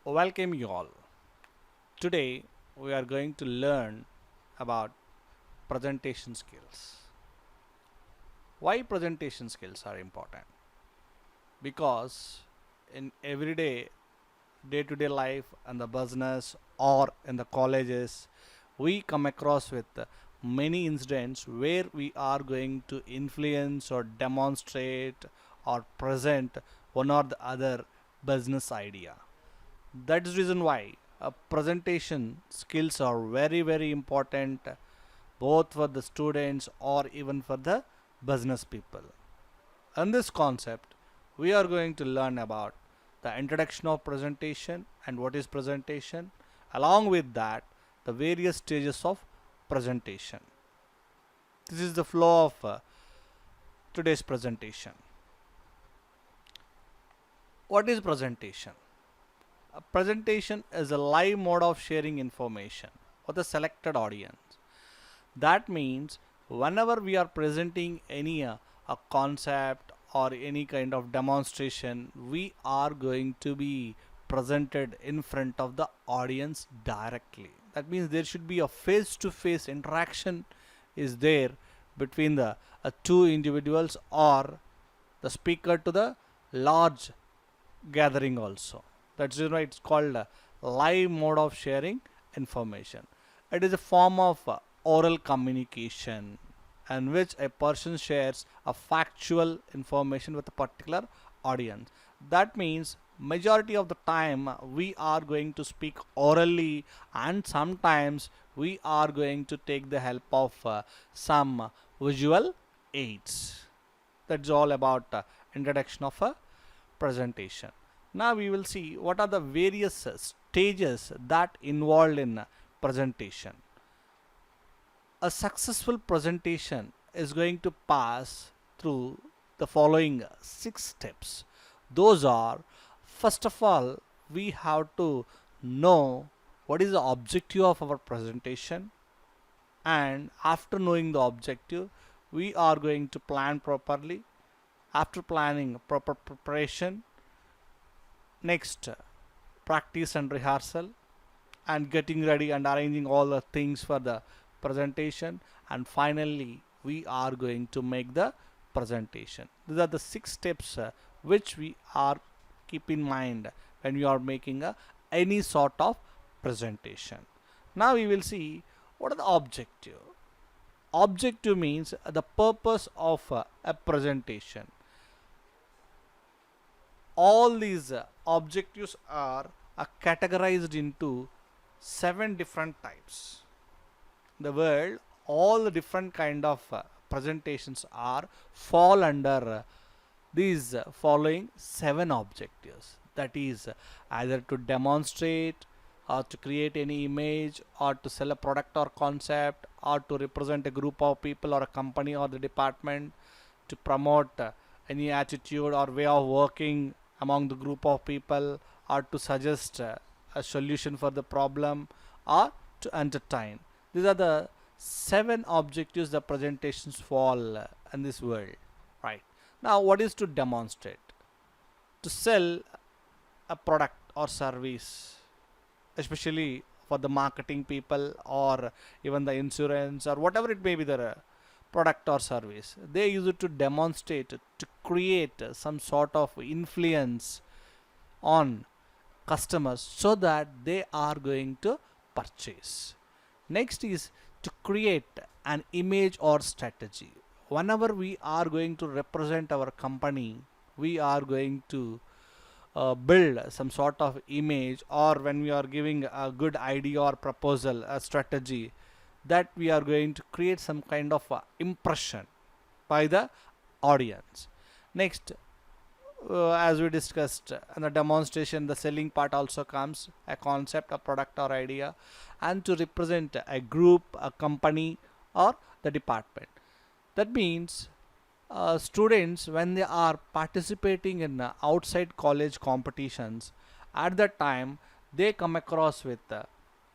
Welcome you all. Today we are going to learn about presentation skills. Why presentation skills are important? Because in everyday day-to-day life and the business or in the colleges we come across with many incidents where we are going to influence or demonstrate or present one or the other business idea. That is reason why presentation skills are very important both for the students or even for the business people. In this concept, we are going to learn about the introduction of presentation and what is presentation, along with that, the various stages of presentation. This is the flow of today's presentation. What is presentation? A presentation is a live mode of sharing information with a selected audience. That means whenever we are presenting any a concept or any kind of demonstration, we are going to be presented in front of the audience directly. That means there should be a face-to-face interaction is there between the two individuals or the speaker to the large gathering also. That's why it's called live mode of sharing information. It is a form of oral communication in which a person shares a factual information with a particular audience. That means majority of the time we are going to speak orally, and sometimes we are going to take the help of some visual aids. That's all about introduction of a presentation. Now we will see what are the various stages that involved in presentation. A successful presentation is going to pass through the following six steps. Those are, first of all, we have to know what is the objective of our presentation, and after knowing the objective, we are going to plan properly. After planning proper preparation, next practice and rehearsal, and getting ready and arranging all the things for the presentation, and finally we are going to make the presentation. These are the six steps which we are keep in mind when we are making any sort of presentation. Now we will see what are the objective. Objective means the purpose of a presentation. All these objectives are categorized into seven different types. The world, all the different kind of presentations are fall under these following seven objectives. That is either to demonstrate or to create any image or to sell a product or concept or to represent a group of people or a company or the department, to promote any attitude or way of working among the group of people, or to suggest a solution for the problem, or to entertain. These are the seven objectives the presentations fall in this world. Right. Now, what is to demonstrate? To sell a product or service, especially for the marketing people or even the insurance or whatever it may be, the product or service. They use it to demonstrate, to create some sort of influence on customers so that they are going to purchase. Next is to create an image or strategy. Whenever we are going to represent our company, we are going to build some sort of image, or when we are giving a good idea or proposal, a strategy, that we are going to create some kind of impression by the audience. Next, as we discussed in the demonstration, the selling part also comes, a concept, a product or idea, and to represent a group, a company, or the department. That means students, when they are participating in outside college competitions, at that time they come across with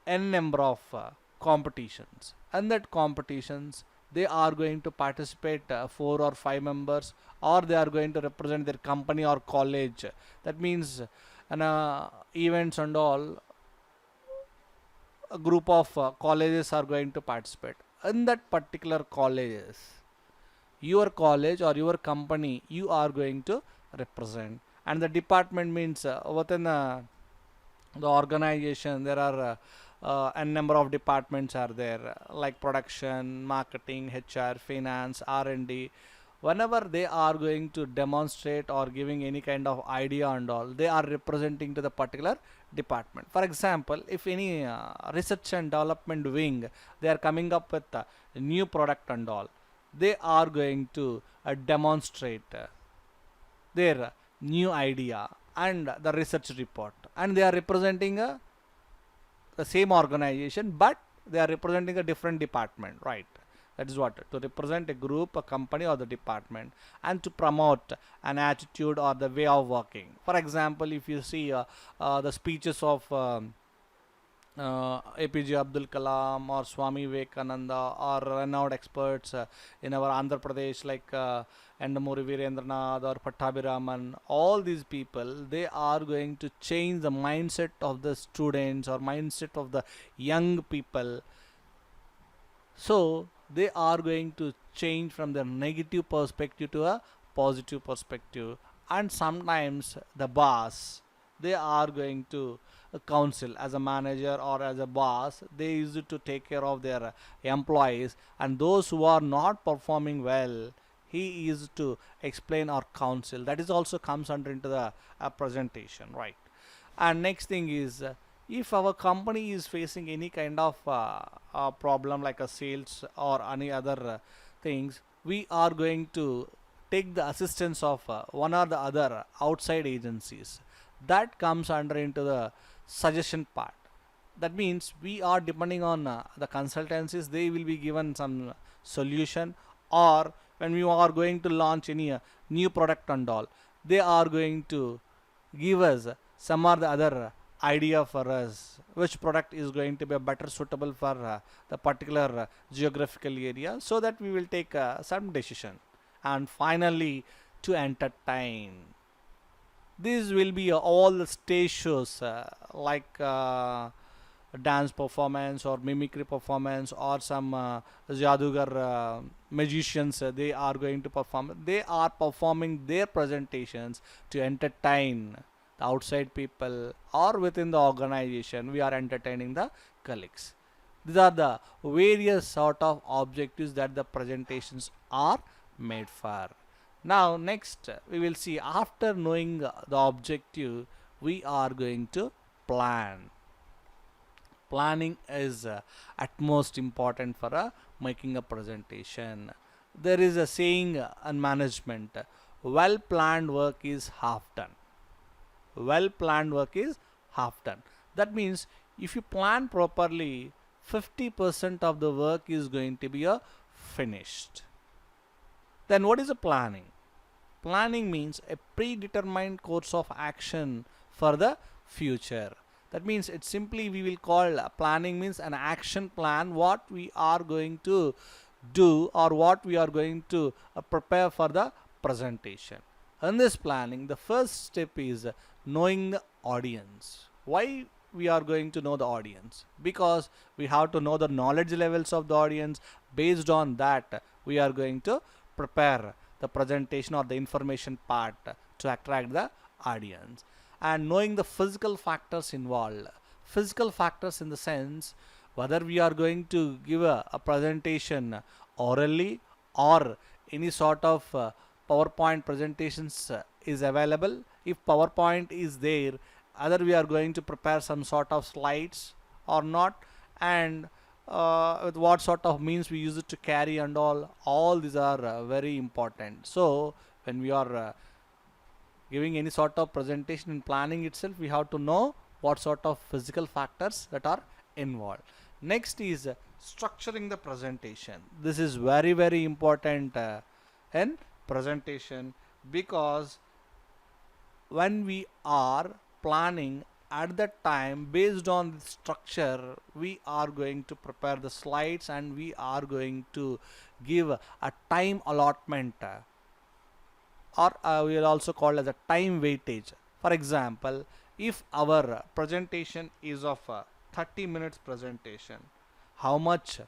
n number of competitions, and that competitions they are going to participate, four or five members, or they are going to represent their company or college. That means and events and all, a group of colleges are going to participate. In that particular colleges, your college or your company, you are going to represent. And the department means within the organization there are a number of departments are there, like production, marketing, HR, finance, R&D. Whenever they are going to demonstrate or giving any kind of idea and all, they are representing to the particular department. For example, if any research and development wing, they are coming up with a new product and all, they are going to demonstrate their new idea and the research report, and they are representing the same organization, but they are representing a different department, right? That is what, to represent a group, a company, or the department, and to promote an attitude or the way of working. For example, if you see the speeches of APJ Abdul Kalam or Swami Vivekananda or renowned experts in our Andhra Pradesh, like Endamuri Virendranath or Pattabhiraman, all these people, they are going to change the mindset of the students or mindset of the young people. So they are going to change from the negative perspective to a positive perspective. And sometimes the boss, they are going to counsel as a manager or as a boss, they used to take care of their employees, and those who are not performing well, he is to explain or counsel. That is also comes under into the presentation, right? And next thing is, if our company is facing any kind of problem like a sales or any other things, we are going to take the assistance of one or the other outside agencies. That comes under into the suggestion part. That means we are depending on the consultancies, they will be given some solution, or when we are going to launch any new product and all, they are going to give us some or the other idea for us which product is going to be better suitable for the particular geographical area, so that we will take some decision. And finally, to entertain, these will be all the stage shows, like dance performance or mimicry performance, or some jadugar magicians, they are going to perform. They are performing their presentations to entertain the outside people, or within the organization we are entertaining the colleagues. These are the various sort of objectives that the presentations are made for. Now next we will see, after knowing the objective, we are going to plan. Planning is utmost important for making a presentation. There is a saying in management, well planned work is half done. Well planned work is half done. That means if you plan properly, 50% of the work is going to be finished. Then what is a planning? Planning means a predetermined course of action for the future. That means it simply we will call planning means an action plan, what we are going to do or what we are going to prepare for the presentation. In this planning, the first step is knowing the audience. Why we are going to know the audience? Because we have to know the knowledge levels of the audience. Based on that, we are going to prepare the presentation or the information part to attract the audience. And knowing the physical factors involved. Physical factors in the sense whether we are going to give a presentation orally or any sort of PowerPoint presentations is available. If PowerPoint is there, either we are going to prepare some sort of slides or not, and with what sort of means we use it to carry and all these are very important. So when we are giving any sort of presentation in planning itself, we have to know what sort of physical factors that are involved. Next is structuring the presentation. This is very very important in presentation, because when we are planning, at that time, based on the structure, we are going to prepare the slides and we are going to give a time allotment, or we will also call as a time weightage. For example, if our presentation is of 30 minutes presentation, how much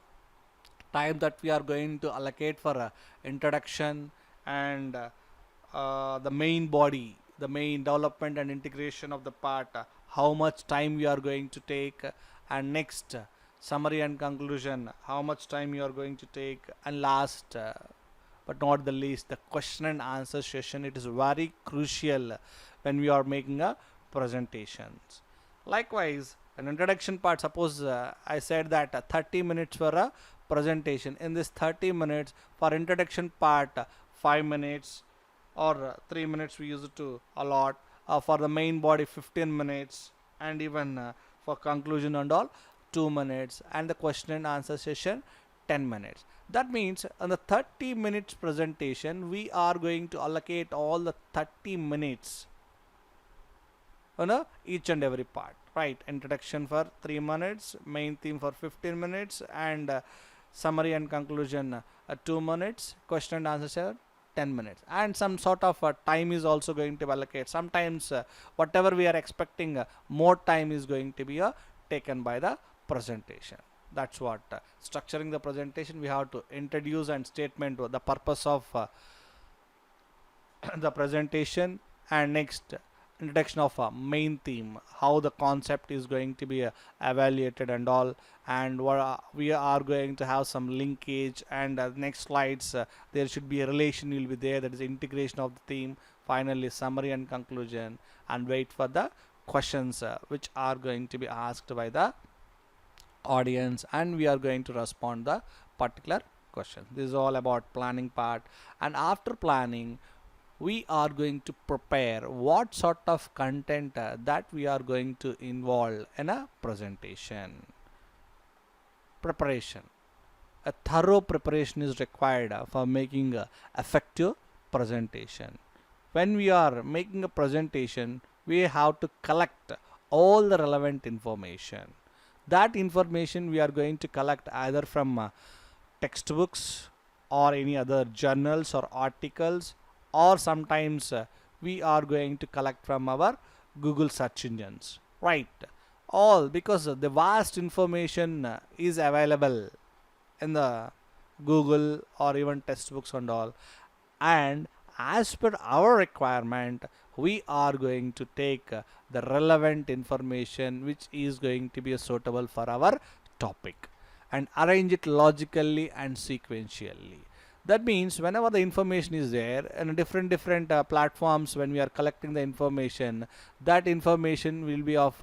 time that we are going to allocate for introduction and the main body, the main development and integration of the part, how much time we are going to take, and next summary and conclusion, how much time you are going to take, and last but not the least, the question and answer session. It is very crucial when we are making a presentations. Likewise, an introduction part, suppose I said that 30 minutes for a presentation. In this 30 minutes for introduction part, 5 minutes or 3 minutes we use it to allot, for the main body 15 minutes, and even for conclusion and all 2 minutes, and the question and answer session 10 minutes. That means on the 30 minutes presentation we are going to allocate all the 30 minutes on each and every part, right? Introduction for 3 minutes, main theme for 15 minutes, and summary and conclusion 2 minutes, question and answer session 10 minutes, and some sort of time is also going to be allocated. Sometimes whatever we are expecting, more time is going to be taken by the presentation. That's what structuring the presentation. We have to introduce and statement the purpose of the presentation, and next introduction of a main theme, how the concept is going to be evaluated and all, and what we are going to have some linkage, and next slides there should be a relation will be there, that is integration of the theme, finally summary and conclusion, and wait for the questions which are going to be asked by the audience, and we are going to respond the particular question. This is all about planning part, and after planning we are going to prepare what sort of content that we are going to involve in a presentation. Preparation. A thorough preparation is required for making a effective presentation. When we are making a presentation, we have to collect all the relevant information. That information we are going to collect either from textbooks or any other journals or articles, or sometimes we are going to collect from our Google search engines, right? All because the vast information is available in the Google or even textbooks and all, and as per our requirement we are going to take the relevant information which is going to be suitable for our topic, and arrange it logically and sequentially. That means whenever the information is there in different platforms, when we are collecting the information, that information will be of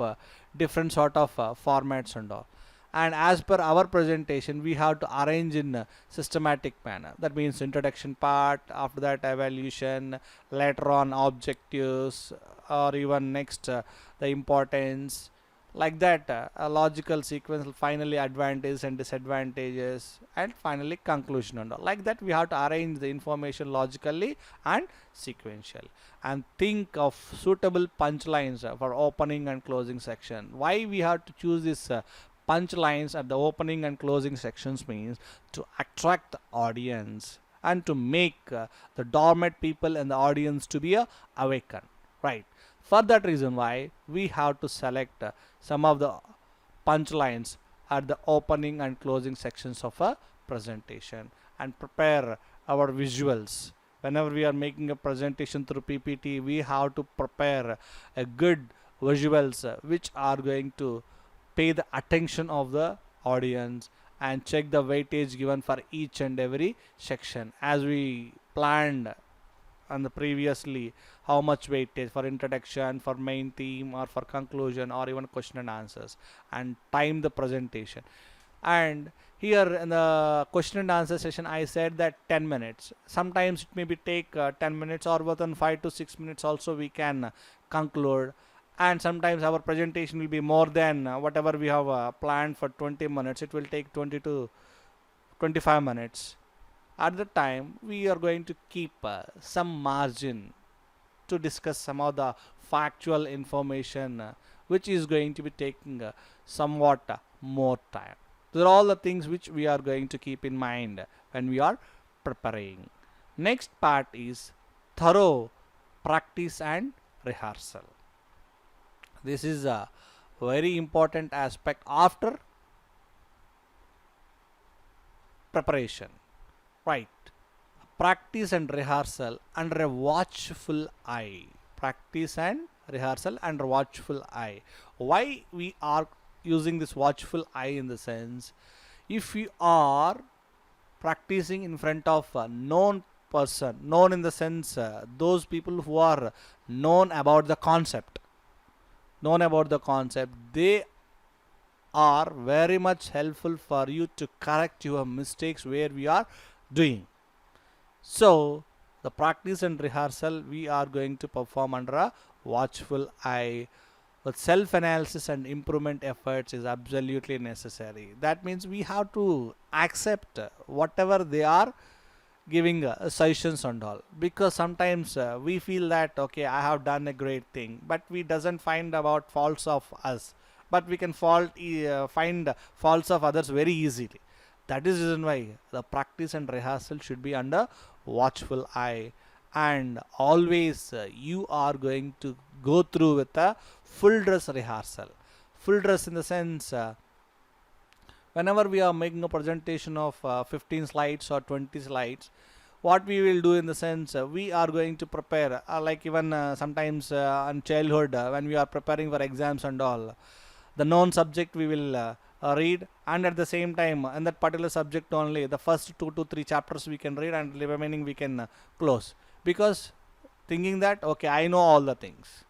different sort of formats and all, and as per our presentation we have to arrange in a systematic manner. That means introduction part, after that evaluation, later on objectives, or even next the importance, like that a logical sequence, finally advantages and disadvantages, and finally conclusion and all. Like that we have to arrange the information logically and sequential, and think of suitable punchlines for opening and closing section. Why we have to choose this punchlines at the opening and closing sections means to attract the audience and to make the dormant people in the audience to be awakened, right? For that reason why we have to select some of the punchlines at the opening and closing sections of a presentation, and prepare our visuals. Whenever we are making a presentation through PPT, we have to prepare a good visuals which are going to pay the attention of the audience, and check the weightage given for each and every section, as we planned on the previously, how much weightage for introduction, for main theme, or for conclusion, or even question and answers, and time the presentation. And here in the question and answer session I said that 10 minutes, sometimes it may be take 10 minutes, or within 5 to 6 minutes also we can conclude, and sometimes our presentation will be more than whatever we have planned for 20 minutes. It will take 20 to 25 minutes. At the time we are going to keep some margin to discuss some of the factual information which is going to be taking somewhat more time. These are all the things which we are going to keep in mind when we are preparing. Next part is thorough practice and rehearsal. This is a very important aspect after preparation, right? Practice and rehearsal under a watchful eye. Practice and rehearsal under watchful eye. Why we are using this watchful eye? In the sense, if you are practicing in front of a known person, known in the sense those people who are known about the concept, they are very much helpful for you to correct your mistakes where we are doing. So the practice and rehearsal we are going to perform under a watchful eye. But self analysis and improvement efforts is absolutely necessary. That means we have to accept whatever they are giving suggestions and all, because sometimes we feel that okay, I have done a great thing, but we doesn't find about faults of us, but we can find faults of others very easily. That is the reason why the practice and rehearsal should be under watchful eye. And always you are going to go through with a full dress rehearsal. Full dress in the sense, whenever we are making a presentation of 15 slides or 20 slides, what we will do in the sense, we are going to prepare like even sometimes in childhood, when we are preparing for exams and all, the known subject we will read, and at the same time in that particular subject only the first 2 to 3 chapters we can read, and the remaining we can close, because thinking that okay, I know all the things.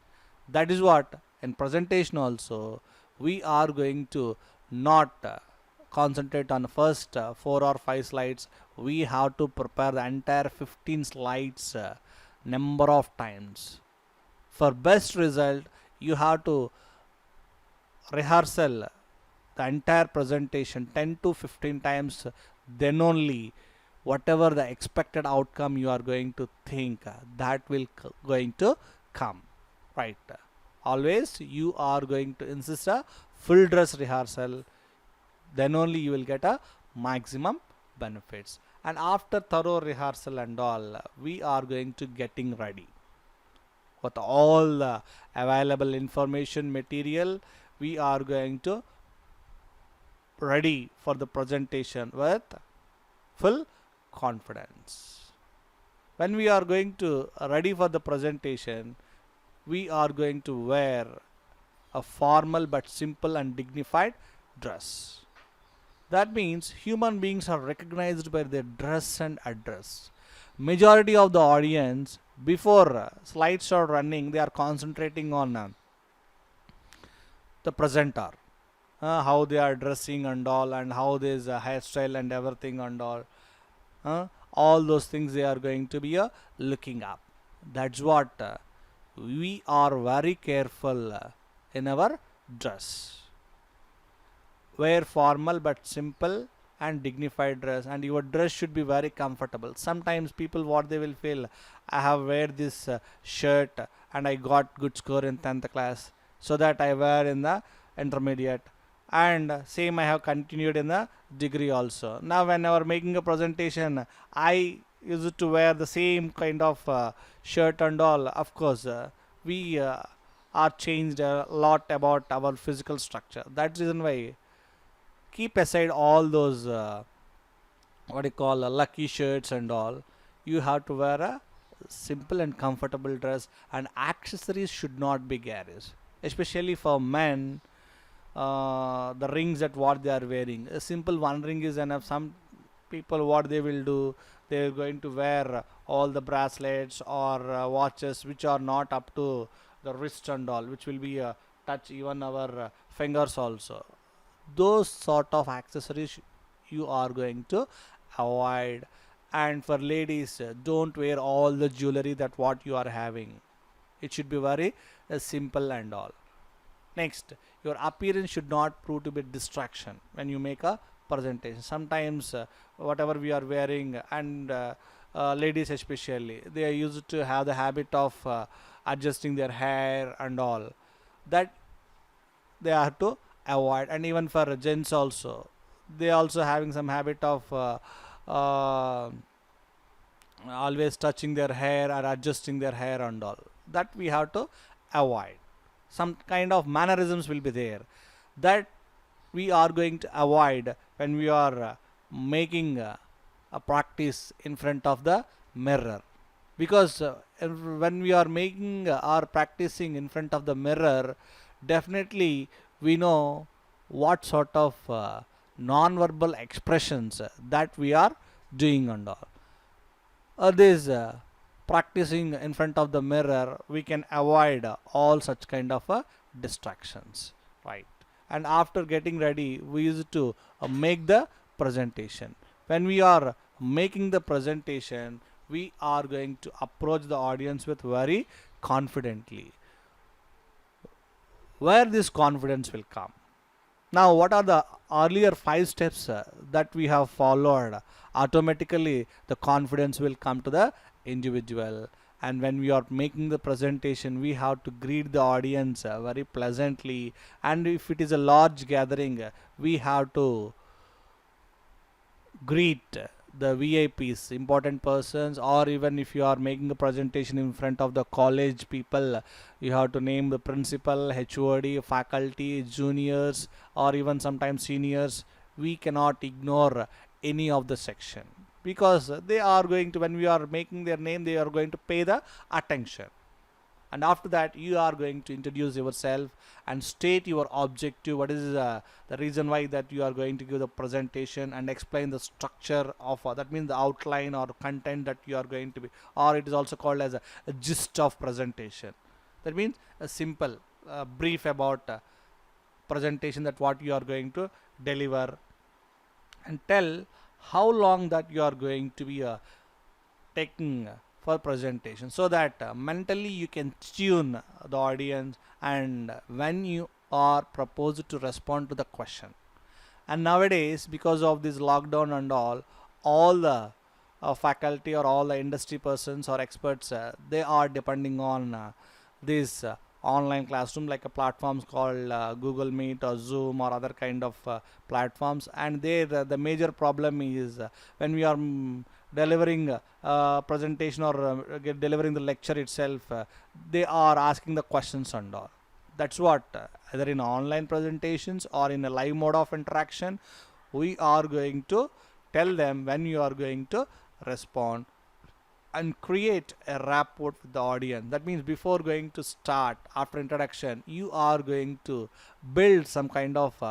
That is what in presentation also we are going to not concentrate on first 4 or 5 slides. We have to prepare the entire 15 slides number of times. For best result, you have to rehearsal the entire presentation 10 to 15 times, then only whatever the expected outcome you are going to think, that will going to come, right? Always you are going to insist a full dress rehearsal, then only you will get a maximum benefits. And after thorough rehearsal and all, we are going to getting ready with all the available information material. We are going to ready for the presentation with full confidence. When we are going to ready for the presentation, we are going to wear a formal but simple and dignified dress. That means human beings are recognized by their dress and address. Majority of the audience, before slides are running, they are concentrating on the presenter, how they are dressing and all, and how there is a hairstyle and everything and all. All those things they are going to be looking up. That's what we are very careful in our dress. Wear formal but simple and dignified dress, and your dress should be very comfortable. Sometimes people what they will feel, I have wear this shirt and I got good score in 10th class, so that I wear in the intermediate, and same I have continued in the degree also. Now whenever making a presentation, I used to wear the same kind of shirt and all. Of course we are changed a lot about our physical structure. That's the reason why keep aside all those what you call lucky shirts and all. You have to wear a simple and comfortable dress, and accessories should not be garish, especially for men. The rings that what they are wearing, a simple one ring is enough. Some people what they will do, they are going to wear all the bracelets or watches which are not up to the wrist and all, which will be touch even our fingers also. Those sort of accessories you are going to avoid. And for ladies, don't wear all the jewelry that what you are having. It should be very simple and all. Next, your appearance should not prove to be distraction when you make a presentation. Sometimes whatever we are wearing, and ladies especially, they are used to have the habit of adjusting their hair and all. That they have to avoid. And even for gents also, they also having some habit of uh, always touching their hair or adjusting their hair and all. That we have to avoid. some kind of mannerisms will be there, that we are going to avoid when we are making a practice in front of the mirror. Because when we are making or practicing in front of the mirror, definitely we know what sort of non-verbal expressions that we are doing and all. This practicing in front of the mirror, we can avoid all such kind of distractions, right? And after getting ready, we used to make the presentation. When we are making the presentation, we are going to approach the audience with very confidently. Where this confidence will come? Now, what are the earlier 5 steps that we have followed? Automatically, the confidence will come to the individual. And when we are making the presentation, we have to greet the audience very pleasantly. And if it is a large gathering, we have to greet the VIPs, important persons, or even if you are making a presentation in front of the college people, you have to name the principal, HOD, faculty, juniors, or even sometimes seniors. We cannot ignore any of the section, because they are going to, when we are making their name, they are going to pay the attention. And after that, you are going to introduce yourself and state your objective, what is the reason why that you are going to give the presentation, and explain the structure of that means the outline or content that you are going to be, or it is also called as a gist of presentation. That means a simple brief about presentation, that what you are going to deliver, and tell how long that you are going to be taking for presentation, so that mentally you can tune the audience, and when you are proposed to respond to the question. And nowadays, because of this lockdown and all the faculty or all the industry persons or experts, they are depending on this online classroom, like a platforms called Google Meet or Zoom or other kind of platforms. And there the major problem is when we are delivering presentation or delivering the lecture itself, they are asking the questions and all. That's what either in online presentations or in a live mode of interaction, we are going to tell them when you are going to respond and create a rapport with the audience. That means before going to start, after introduction, you are going to build some kind of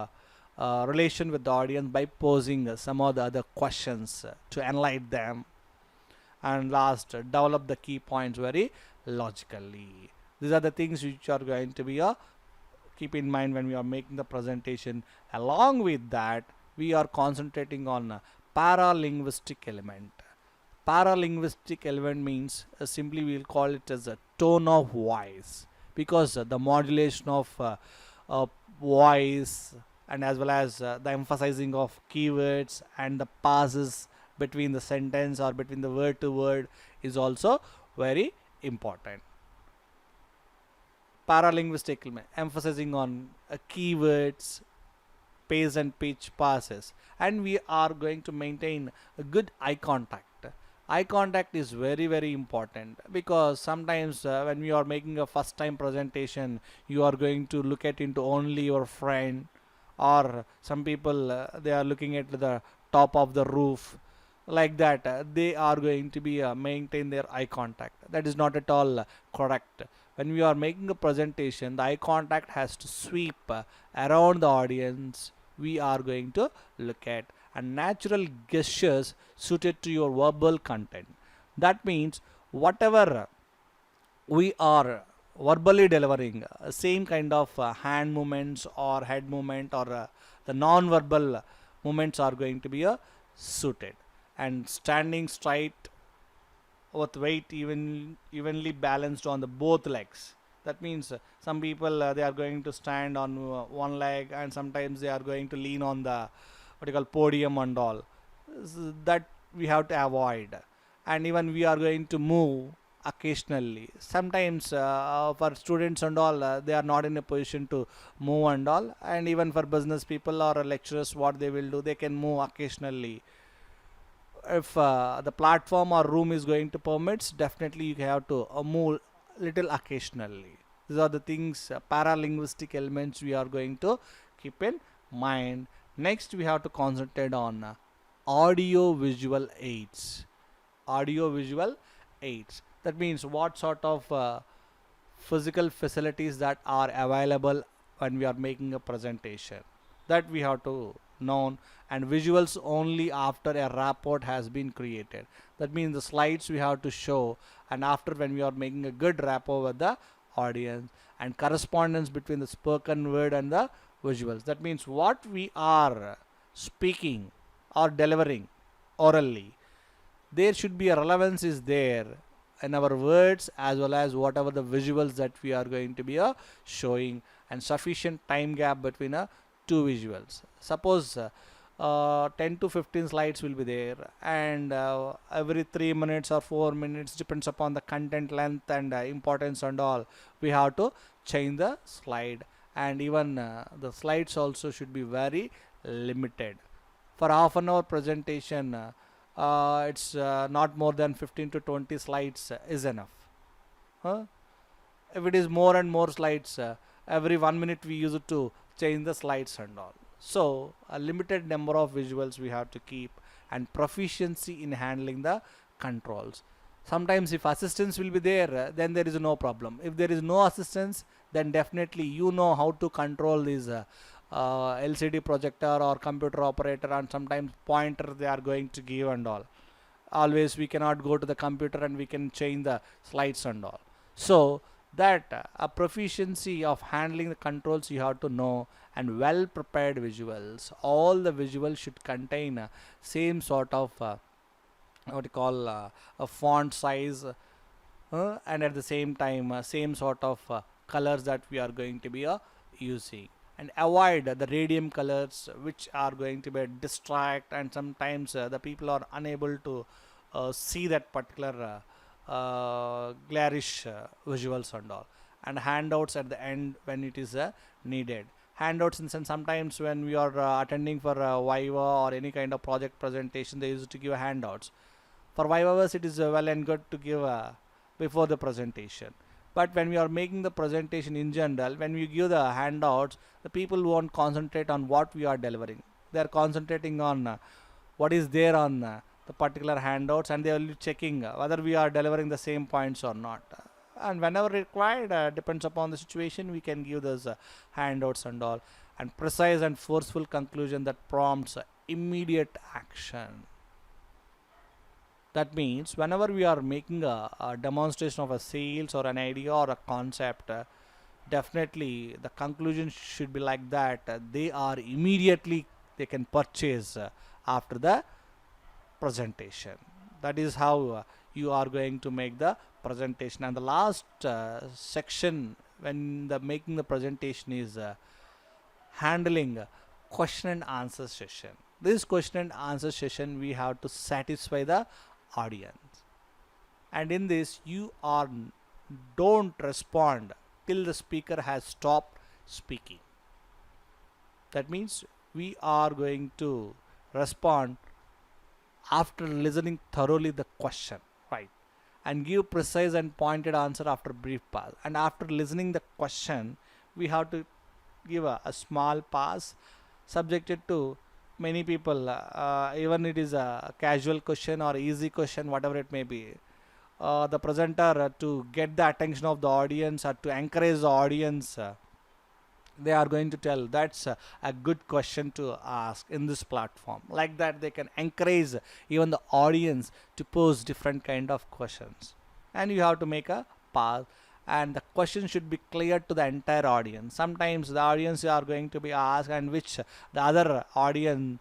relation with the audience by posing some of the other questions to enlighten them. And last, develop the key points very logically. These are the things which are going to be keep in mind when we are making the presentation. Along with that, we are concentrating on paralinguistic element. Paralinguistic element means simply we'll call it as a tone of voice, because the modulation of voice, and as well as the emphasizing of keywords and the pauses between the sentence or between the word to word is also very important. Paralinguistic element, emphasizing on keywords, pace and pitch passes, and we are going to maintain a good eye contact. Eye contact is very important, because sometimes when we are making a first time presentation, you are going to look at into only your friend, or some people they are looking at the top of the roof, like that they are going to be maintain their eye contact. That is not at all correct. When we are making a presentation, the eye contact has to sweep around the audience. We are going to look at and natural gestures suited to your verbal content. That means whatever we are verbally delivering, same kind of hand movements or head movement or the non-verbal movements are going to be suited. And standing straight with weight evenly balanced on the both legs. That means some people they are going to stand on one leg, and sometimes they are going to lean on the what you call podium and all. That we have to avoid. And even we are going to move occasionally. Sometimes for students and all, they are not in a position to move and all. And even for business people or lecturers, what they will do, they can move occasionally. If the platform or room is going to permits, definitely you have to move little occasionally. These are the things, paralinguistic elements we are going to keep in mind. Next, we have to concentrate on audio visual aids. Audio visual aids. That means what sort of physical facilities that are available when we are making a presentation, that we have to know, and visuals only after a rapport has been created. That means the slides we have to show, and after when we are making a good rapport with the audience, and correspondence between the spoken word and the visuals. That means what we are speaking or delivering orally, there should be a relevance is there in our words as well as whatever the visuals that we are going to be showing, and sufficient time gap between two visuals. Suppose 10 to 15 slides will be there, and every 3 minutes or 4 minutes, depends upon the content length and importance and all, we have to change the slide. And even the slides also should be very limited. For half an hour presentation, it's not more than 15 to 20 slides is enough. Huh? If it is more and more slides, every 1 minute we use it to change the slides and all. So a limited number of visuals we have to keep, and proficiency in handling the controls. Sometimes if assistance will be there, then there is no problem. If there is no assistance, then definitely you know how to control these LCD projector or computer operator, and sometimes pointer they are going to give and all. Always we cannot go to the computer and we can change the slides and all. So that a proficiency of handling the controls you have to know, and well prepared visuals. All the visuals should contain same sort of what you call a font size, and at the same time same sort of colors that we are going to be using, and avoid the radium colors which are going to be distract, and sometimes the people are unable to see that particular glarish visuals and all. And handouts at the end when it is needed. Handouts in sense, sometimes when we are attending for Viva or any kind of project presentation, they used to give handouts. For Vivas it is well and good to give before the presentation, but when we are making the presentation in general, when we give the handouts, the people won't concentrate on what we are delivering. They are concentrating on what is there on the particular handouts, and they will be checking whether we are delivering the same points or not. And whenever required, depends upon the situation, we can give those handouts and all. And precise and forceful conclusion that prompts immediate action. That means whenever we are making a demonstration of a sales or an idea or a concept, definitely the conclusion should be like that. They are immediately they can purchase after the presentation. That is how you are going to make the presentation. And the last section when the making the presentation is handling question and answer session. This question and answer session we have to satisfy the audience, and in this you are don't respond till the speaker has stopped speaking. That means we are going to respond after listening thoroughly the question, right, and give precise and pointed answer after brief pause. And after listening the question, we have to give a small pause, subjected to many people, even it is a casual question or easy question, whatever it may be. The presenter to get the attention of the audience or to encourage the audience, they are going to tell that's a good question to ask in this platform. Like that they can encourage even the audience to pose different kind of questions, and you have to make a pause, and the question should be clear to the entire audience. Sometimes the audience are going to be asked, and which the other audience,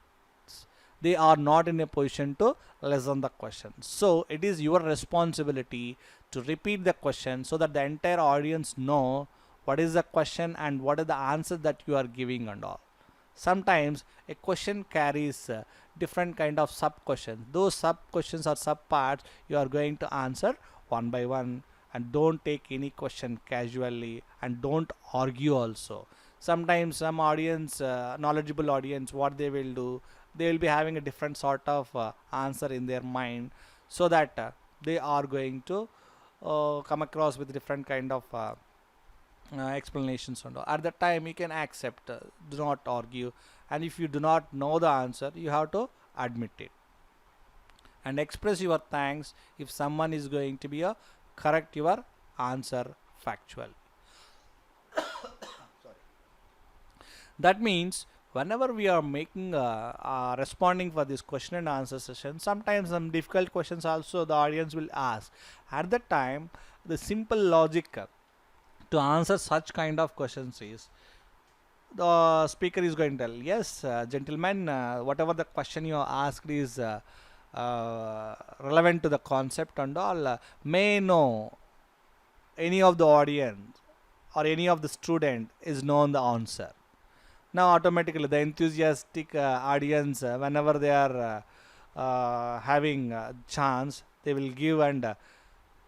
they are not in a position to listen the question. So it is your responsibility to repeat the question so that the entire audience know what is the question and what is the answer that you are giving and all. Sometimes a question carries different kind of sub questions. Those sub questions or sub parts you are going to answer one by one, and don't take any question casually, and don't argue also. Sometimes some audience, knowledgeable audience, what they will do, they will be having a different sort of answer in their mind, so that they are going to come across with different kind of explanations and all. At that time you can accept, do not argue, and if you do not know the answer you have to admit it and express your thanks if someone is going to be a correct your answer factual. That means whenever we are making responding for this question and answer session, sometimes some difficult questions also the audience will ask. At that time, the simple logic to answer such kind of questions is the speaker is going to tell, yes, gentlemen, whatever the question you asked is relevant to the concept and all. May know any of the audience or any of the student is known the answer. Now automatically the enthusiastic audience, whenever they are having chance, they will give and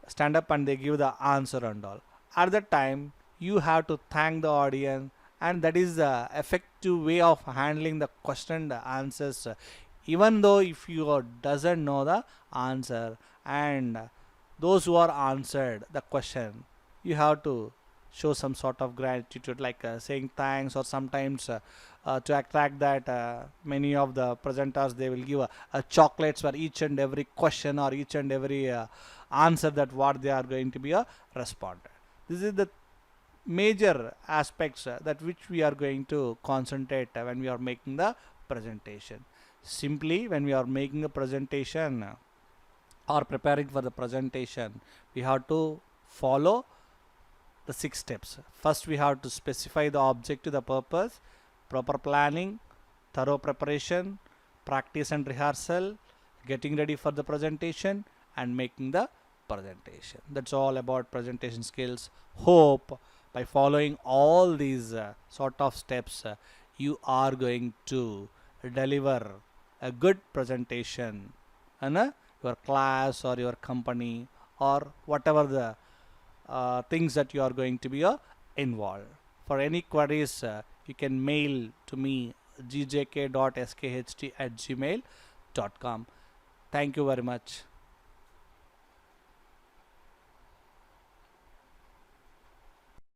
stand up and they give the answer and all. At that time you have to thank the audience, and that is the effective way of handling the question and answers, even though if you doesn't know the answer, and those who are answered the question, you have to show some sort of gratitude, like saying thanks, or sometimes to attract that many of the presenters they will give chocolates for each and every question or each and every answer that what they are going to be responded. This is the major aspects that which we are going to concentrate when we are making the presentation. Simply when we are making a presentation or preparing for the presentation, we have to follow the 6 steps. First we have to specify the objective, the purpose, proper planning, thorough preparation, practice and rehearsal, getting ready for the presentation, and making the presentation. That's all about presentation skills. Hope by following all these sort of steps, you are going to deliver a good presentation in your class or your company or whatever the things that you are going to be involved. For any queries, you can mail to me gjk.skht@gmail.com. Thank you very much.